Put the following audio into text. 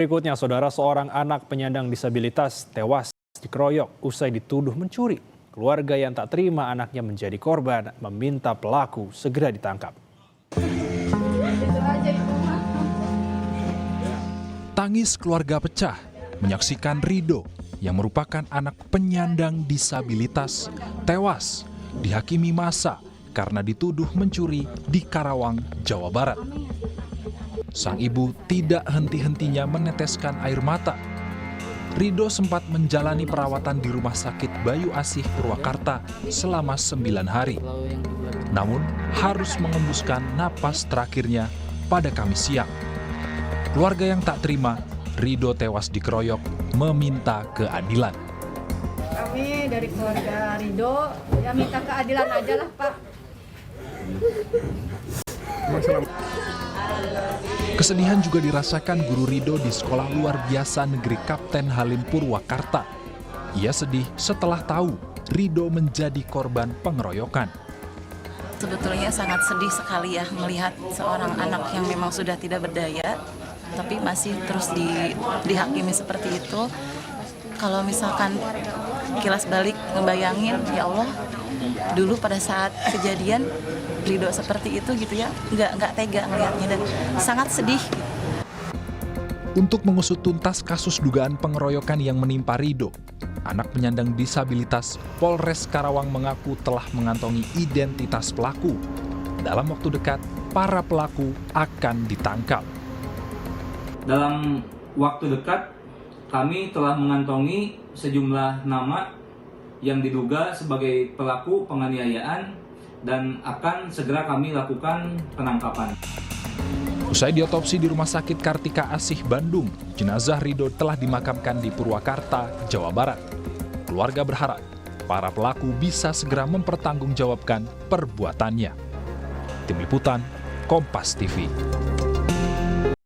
Berikutnya, saudara, seorang anak penyandang disabilitas tewas dikeroyok usai dituduh mencuri. Keluarga yang tak terima anaknya menjadi korban meminta pelaku segera ditangkap. Tangis keluarga pecah menyaksikan Rido yang merupakan anak penyandang disabilitas tewas dihakimi massa karena dituduh mencuri di Karawang, Jawa Barat. Sang ibu tidak henti-hentinya meneteskan air mata. Rido sempat menjalani perawatan di Rumah Sakit Bayu Asih Purwakarta selama 9 hari. Namun harus mengembuskan napas terakhirnya pada Kamis siang. Keluarga yang tak terima Rido tewas dikeroyok meminta keadilan. Kami dari keluarga Rido ya minta keadilan aja lah, Pak. Kesedihan juga dirasakan guru Rido di Sekolah Luar Biasa Negeri Kapten Halim Purwakarta. Ia sedih setelah tahu Rido menjadi korban pengeroyokan. Sebetulnya sangat sedih sekali ya melihat seorang anak yang memang sudah tidak berdaya, tapi masih terus dihakimi seperti itu. Kalau misalkan kilas balik ngebayangin, ya Allah, dulu pada saat kejadian Rido seperti itu gitu ya, nggak tega ngelihatnya dan sangat sedih. Untuk mengusut tuntas kasus dugaan pengeroyokan yang menimpa Rido, anak penyandang disabilitas Polres Karawang mengaku telah mengantongi identitas pelaku. Dalam waktu dekat, para pelaku akan ditangkap. Dalam waktu dekat, kami telah mengantongi sejumlah nama yang diduga sebagai pelaku penganiayaan dan akan segera kami lakukan penangkapan. Usai diotopsi di Rumah Sakit Kartika Asih Bandung, jenazah Rido telah dimakamkan di Purwakarta, Jawa Barat. Keluarga berharap para pelaku bisa segera mempertanggungjawabkan perbuatannya. Tim Liputan, Kompas TV.